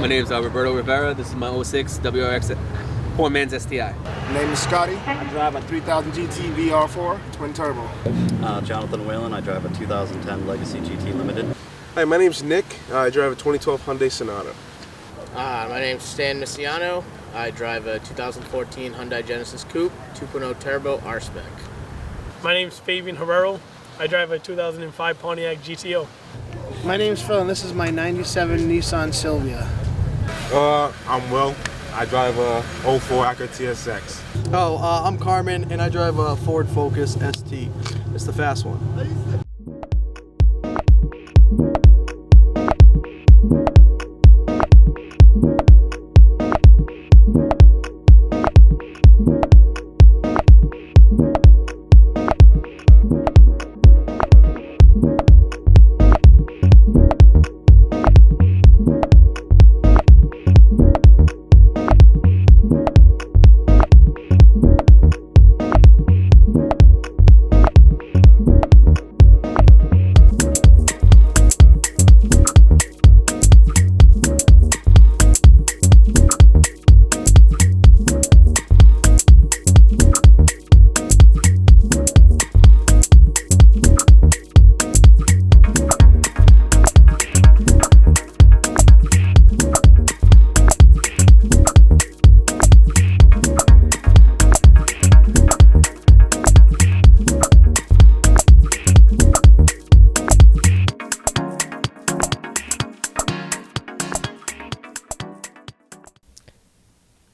My name is Roberto Rivera. This is my 06 WRX Poor Man's STI. My name is Scotty. I drive a 3000 GT VR4 twin turbo. Jonathan Whalen. I drive a 2010 Legacy GT Limited. Hi, my name's Nick. I drive a 2012 Hyundai Sonata. My name's Stan Misiano. I drive a 2014 Hyundai Genesis Coupe 2.0 Turbo R-Spec. My name's Fabian Herrero. I drive a 2005 Pontiac GTO. My name's Phil, and this is my 97 Nissan Silvia. I'm Will. I drive a 04 Acura TSX. I'm Carmen, and I drive a Ford Focus ST. It's the fast one.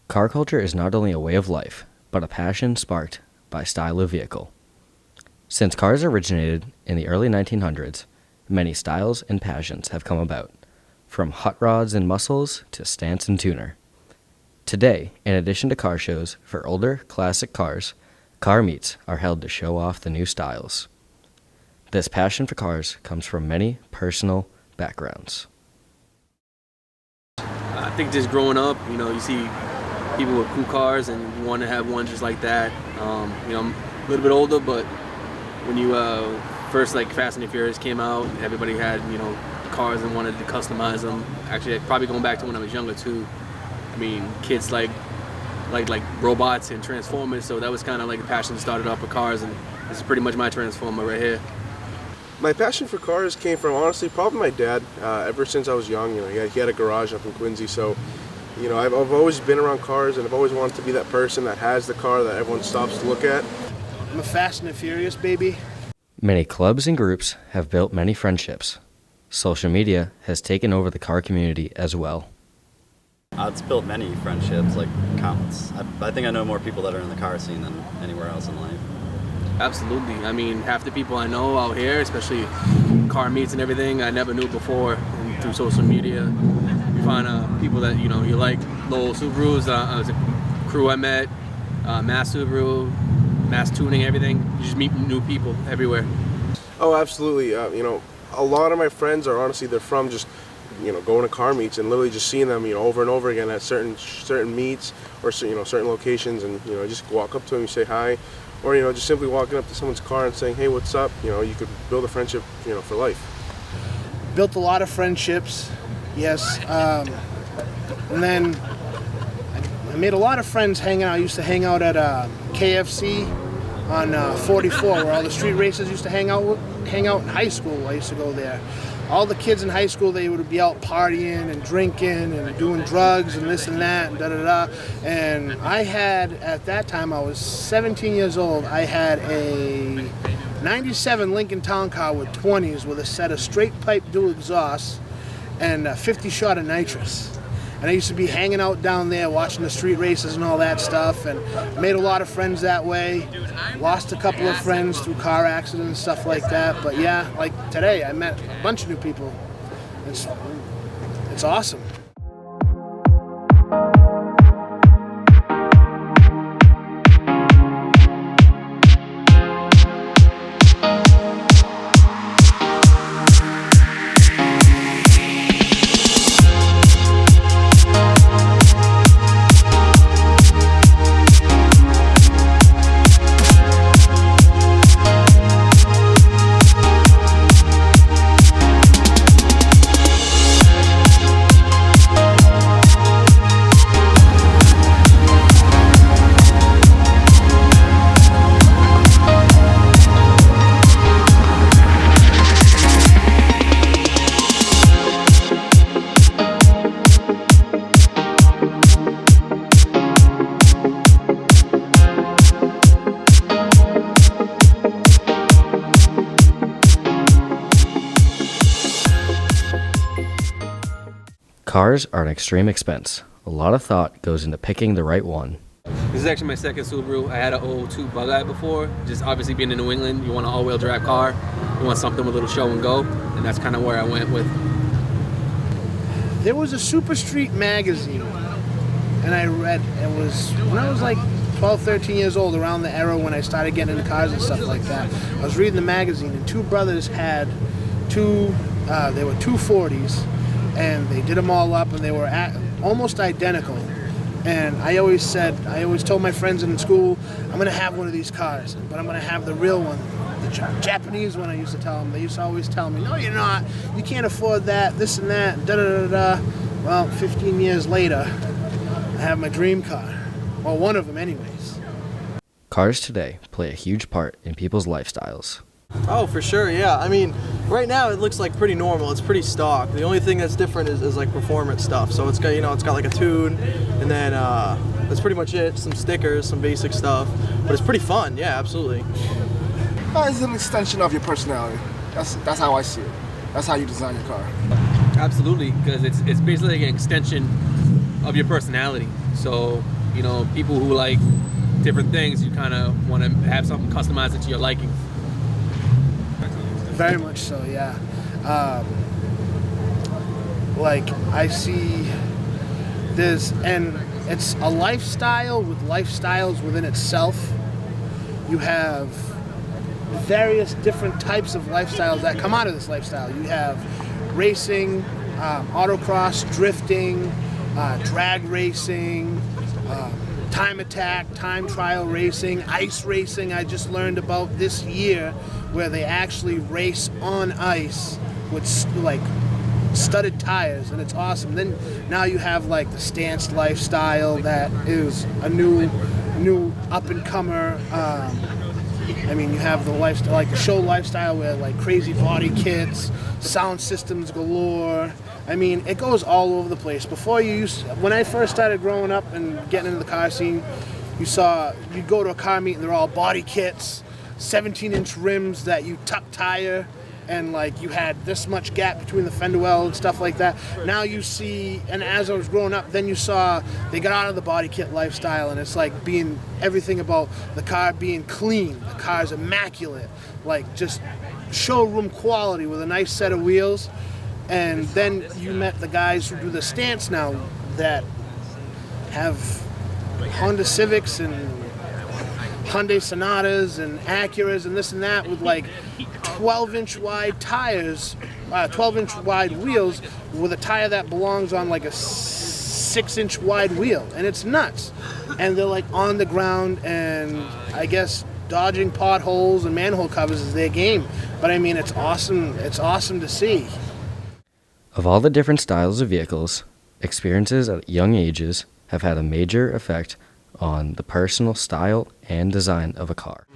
Car culture is not only a way of life, but a passion sparked by style of vehicle. Since cars originated in the early 1900s, many styles and passions have come about, from hot rods and muscles to stance and tuner. Today, in addition to car shows for older, classic cars, car meets are held to show off the new styles. This passion for cars comes from many personal backgrounds. I think just growing up, you see people with cool cars and you want to have one just like that. I'm a little bit older, but when you first Fast and the Furious came out, everybody had cars and wanted to customize them. Actually, probably going back to when I was younger too. I mean, kids like robots and Transformers, so that was kind of like a passion that started off with cars, and this is pretty much my Transformer right here. My passion for cars came from, honestly, probably my dad. Ever since I was young, he had a garage up in Quincy, so I've always been around cars, and I've always wanted to be that person that has the car that everyone stops to look at. I'm a Fast and the Furious baby. Many clubs and groups have built many friendships. Social media has taken over the car community as well. It's built many friendships, countless. I think I know more people that are in the car scene than anywhere else in life. Absolutely. I mean, half the people I know out here, especially car meets and everything, I never knew before, and through social media. You find people that you like, Lowell Subarus, was a crew I met, Mass Subaru, Mass Tuning, everything. You just meet new people everywhere. Oh, absolutely. A lot of my friends are honestly, they're from just going to car meets and literally just seeing them over and over again at certain meets or certain locations, and just walk up to them and say hi, or just simply walking up to someone's car and saying, hey, what's up? You could build a friendship for life. Built a lot of friendships, yes, and then I made a lot of friends hanging out. I used to hang out at KFC on 44, where all the street racers used to hang out in high school. I used to go there. All the kids in high school, they would be out partying and drinking and doing drugs and this and that and da-da-da. And I had, at that time, I was 17 years old, I had a 97 Lincoln Town Car with 20s with a set of straight pipe dual exhausts and a 50 shot of nitrous. And I used to be hanging out down there watching the street races and all that stuff, and made a lot of friends that way. Lost a couple of friends through car accidents and stuff like that. But yeah, like today, I met a bunch of new people. It's awesome. Cars are an extreme expense. A lot of thought goes into picking the right one. This is actually my second Subaru. I had an 02 Bug-Eye before. Just obviously being in New England, you want an all-wheel drive car. You want something with a little show and go, and that's kind of where I went with. There was a Super Street magazine, and I read, it was when I was like 12, 13 years old, around the era when I started getting into cars and stuff like that. I was reading the magazine, and two brothers had they were 240s, and they did them all up, and they were almost identical. And I always told my friends in school, I'm going to have one of these cars, but I'm going to have the real one. The Japanese one, I used to tell them. They used to always tell me, no, you're not. You can't afford that, this and that, da-da-da-da. Well, 15 years later, I have my dream car. Well, one of them anyways. Cars today play a huge part in people's lifestyles. Oh, for sure, yeah. I mean, right now it looks like pretty normal. It's pretty stock. The only thing that's different is like performance stuff. So it's got, it's got like a tune, and then that's pretty much it. Some stickers, some basic stuff. But it's pretty fun, yeah, absolutely. It's an extension of your personality. That's how I see it. That's how you design your car. Absolutely, because it's basically like an extension of your personality. So, people who like different things, you kind of want to have something customized to your liking. Very much so, yeah. I see and it's a lifestyle with lifestyles within itself. You have various different types of lifestyles that come out of this lifestyle. You have racing, autocross, drifting, drag racing, time attack, time trial racing, ice racing. I just learned about this year where they actually race on ice with studded tires, and it's awesome. Then now you have the stance lifestyle that is a new up and comer. You have the lifestyle, the show lifestyle where crazy body kits, sound systems galore. It goes all over the place. When I first started growing up and getting into the car scene, you'd go to a car meet and they're all body kits, 17-inch rims that you tuck tire, and you had this much gap between the fender well and stuff like that. Now you see, and as I was growing up, then you saw they got out of the body kit lifestyle, and it's being everything about the car being clean, the car's immaculate, just showroom quality with a nice set of wheels. And then you met the guys who do the stance now that have Honda Civics and Hyundai Sonatas and Acuras and this and that with 12-inch wide tires, 12-inch wide wheels with a tire that belongs on a 6-inch wide wheel, and it's nuts. And they're on the ground, and I guess dodging potholes and manhole covers is their game. But it's awesome. It's awesome to see. Of all the different styles of vehicles, experiences at young ages have had a major effect on the personal style and design of a car.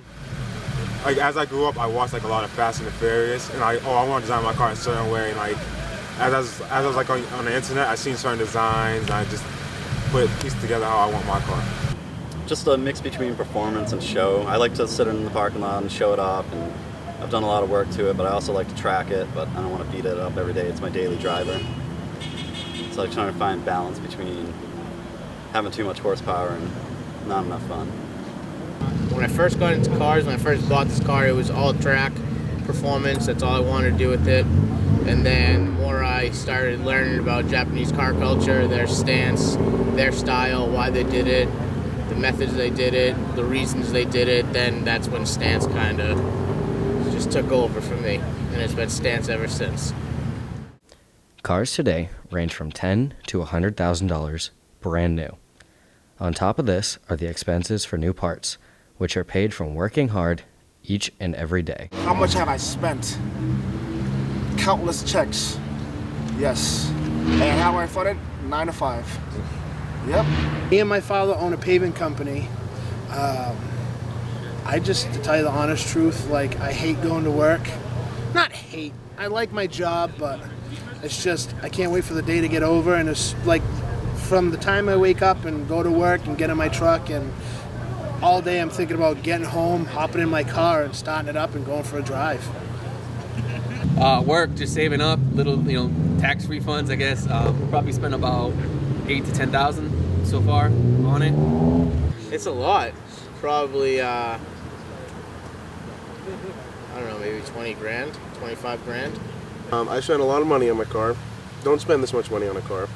As I grew up, I watched a lot of Fast and the Furious, and I want to design my car in a certain way. And as I was on the internet, I seen certain designs, and I just pieced together how I want my car. Just a mix between performance and show. I like to sit in the parking lot and show it off, and I've done a lot of work to it, but I also like to track it, but I don't want to beat it up every day. It's my daily driver. So I'm trying to find balance between having too much horsepower and not enough fun. When I first got into cars, when I first bought this car, it was all track performance. That's all I wanted to do with it. And then the more I started learning about Japanese car culture, their stance, their style, why they did it, the methods they did it, the reasons they did it, then that's when stance kind of just took over for me. And it's been stance ever since. Cars today range from $10,000 to $100,000 brand new. On top of this are the expenses for new parts, which are paid from working hard each and every day. How much have I spent? Countless checks. Yes. And how I fund it? 9 to 5. Yep. Me and my father own a paving company. To tell you the honest truth, I hate going to work. Not hate. I like my job, but it's just, I can't wait for the day to get over, and it's from the time I wake up and go to work and get in my truck, and all day I'm thinking about getting home, hopping in my car and starting it up and going for a drive. Work, just saving up, little, tax refunds, I guess. We'll probably spend about 8 to 10,000 so far on it. It's a lot. Probably, I don't know, maybe 20 grand, 25 grand. I spend a lot of money on my car. Don't spend this much money on a car.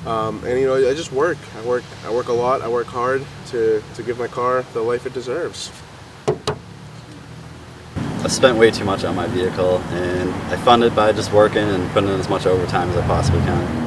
And I just work. I work a lot. I work hard to give my car the life it deserves. I spent way too much on my vehicle, and I fund it by just working and putting in as much overtime as I possibly can.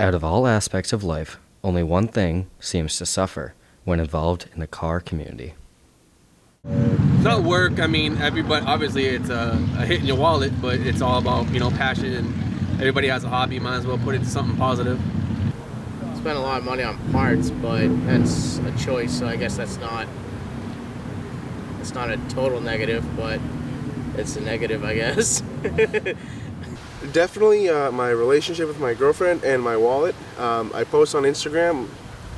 Out of all aspects of life, only one thing seems to suffer when involved in the car community. It's not work. I mean, everybody, obviously it's a hit in your wallet, but it's all about, passion, and everybody has a hobby. You might as well put it to something positive. Spend a lot of money on parts, but that's a choice, so I guess it's not a total negative, but it's a negative, I guess. Definitely my relationship with my girlfriend and my wallet. I post on Instagram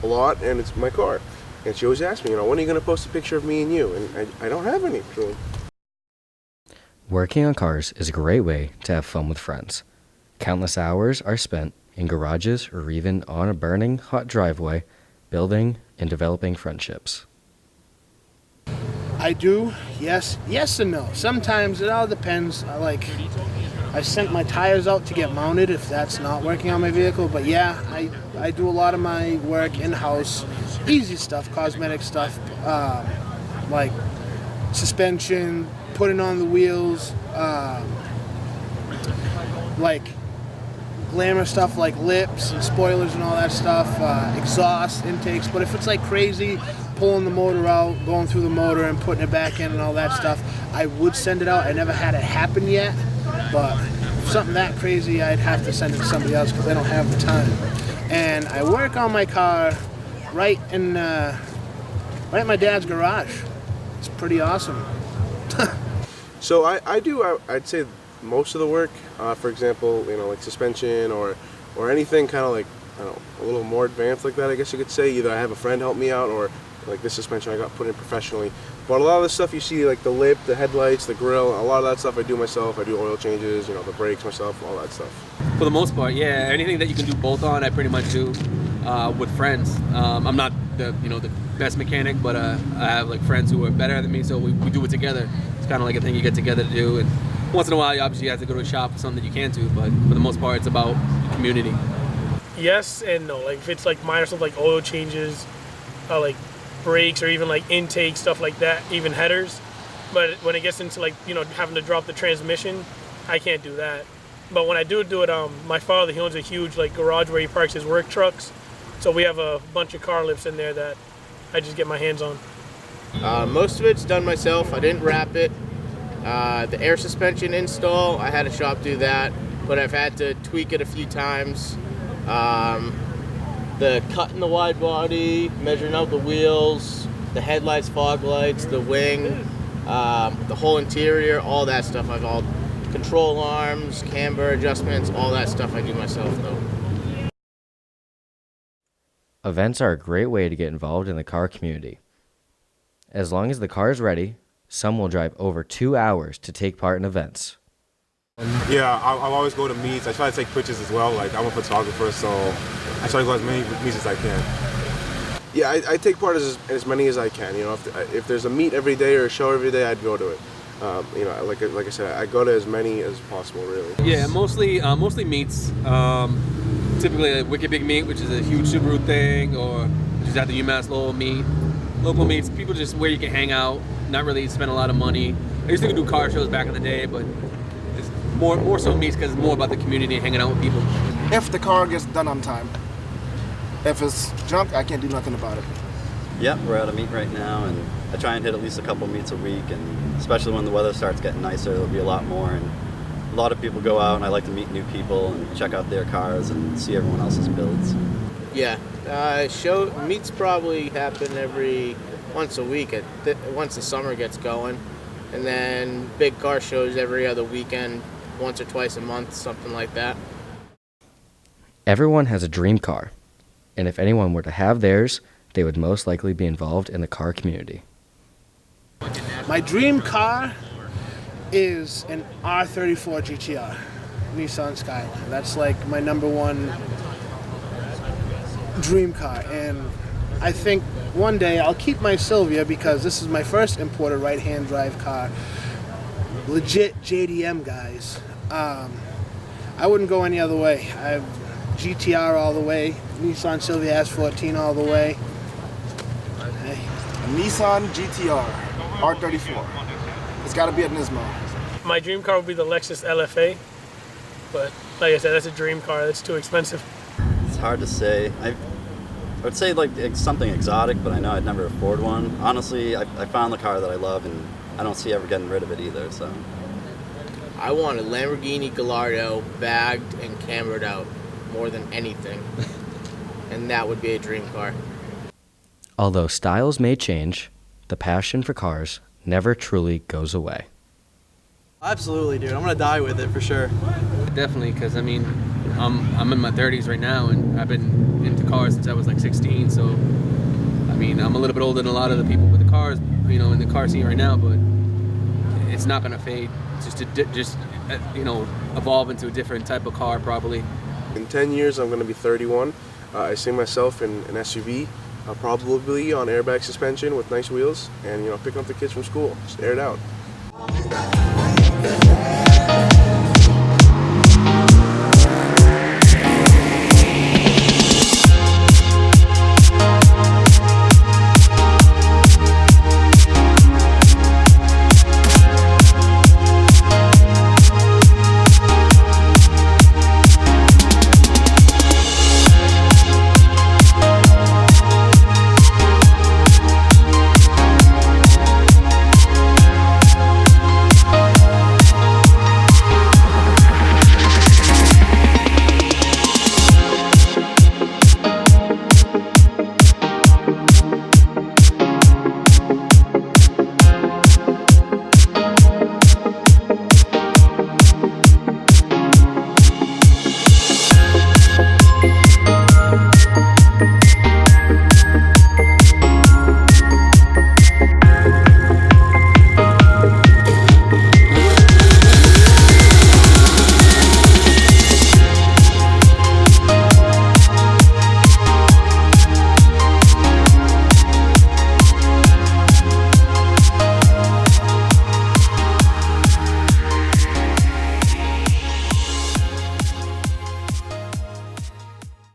a lot, and it's my car. And she always asks me, when are you going to post a picture of me and you? And I don't have any, really. Working on cars is a great way to have fun with friends. Countless hours are spent in garages or even on a burning hot driveway, building and developing friendships. I do, yes and no. Sometimes it all depends. I sent my tires out to get mounted if that's not working on my vehicle, but yeah, I do a lot of my work in-house, easy stuff, cosmetic stuff, like suspension, putting on the wheels, like glamour stuff like lips and spoilers and all that stuff, exhaust intakes. But if it's like crazy, pulling the motor out, going through the motor and putting it back in and all that stuff, I would send it out. I never had it happen yet, but if something that crazy, I'd have to send it to somebody else because I don't have the time. And I work on my car right in my dad's garage. It's pretty awesome. So I'd say most of the work, for example, like suspension or anything kind of like, a little more advanced like that, I guess you could say. Either I have a friend help me out, or like this suspension I got put in professionally. But a lot of the stuff you see, like the lip, the headlights, the grill, a lot of that stuff I do myself. I do oil changes, the brakes myself, all that stuff. For the most part, yeah. Anything that you can do both on, I pretty much do with friends. I'm not the best mechanic, but I have like friends who are better than me, so we do it together. It's kind of like a thing you get together to do, and once in a while, you have to go to a shop for something that you can do, but for the most part, it's about community. Yes and no. Like if it's like minor stuff like oil changes, like brakes, or even like intake stuff like that, even headers. But when it gets into like having to drop the transmission, I can't do that. But when I do it, my father, he owns a huge like garage where he parks his work trucks, so we have a bunch of car lifts in there that I just get my hands on. Most of it's done myself. I didn't wrap it. The air suspension install, I had a shop do that, but I've had to tweak it a few times. The cut in the wide body, measuring out the wheels, the headlights, fog lights, the wing, the whole interior, all that stuff control arms, camber adjustments, all that stuff I do myself though. Events are a great way to get involved in the car community. As long as the car is ready, some will drive over 2 hours to take part in events. Yeah, I'll always go to meets. I try to take pictures as well. Like, I'm a photographer, so I try to go as many meets as I can. Yeah, I take part as many as I can. You know, if there's a meet every day or a show every day, I'd go to it. You know, like I said, I go to as many as possible, really. Yeah, mostly meets. Typically a Wicked Big Meet, which is a huge Subaru thing, or just at the UMass Lowell meet. Local meets, people just where you can hang out, not really spend a lot of money. I used to do car shows back in the day, but it's more so meets because it's more about the community and hanging out with people. If the car gets done on time. If it's junk, I can't do nothing about it. Yep, we're at a meet right now, and I try and hit at least a couple meets a week, and especially when the weather starts getting nicer, there'll be a lot more. And a lot of people go out, and I like to meet new people and check out their cars and see everyone else's builds. Yeah, meets probably happen once a week once the summer gets going, and then big car shows every other weekend, once or twice a month, something like that. Everyone has a dream car, and if anyone were to have theirs, they would most likely be involved in the car community. My dream car is an R34 GTR, Nissan Skyline. That's like my number one dream car, and I think one day I'll keep my Sylvia because this is my first imported right-hand drive car. Legit JDM, guys. I wouldn't go any other way. I've GTR all the way, Nissan Sylvia S14 all the way. Hey. Nissan GTR R34. It's got to be a Nismo. My dream car would be the Lexus LFA, but like I said, that's a dream car. That's too expensive. It's hard to say. I would say like something exotic, but I know I'd never afford one. Honestly, I found the car that I love, and I don't see ever getting rid of it either. So I want a Lamborghini Gallardo bagged and cambered out more than anything, and that would be a dream car. Although styles may change, the passion for cars never truly goes away. Absolutely, dude. I'm gonna die with it for sure. Definitely, because I mean, I'm in my 30s right now, and I've been into cars since I was like 16. So, I mean, I'm a little bit older than a lot of the people with the cars, you know, in the car scene right now. But it's not gonna fade. It's just you know, evolve into a different type of car probably. In 10 years, I'm going to be 31. I see myself in an SUV, probably on airbag suspension with nice wheels, and, you know, picking up the kids from school, just air it out.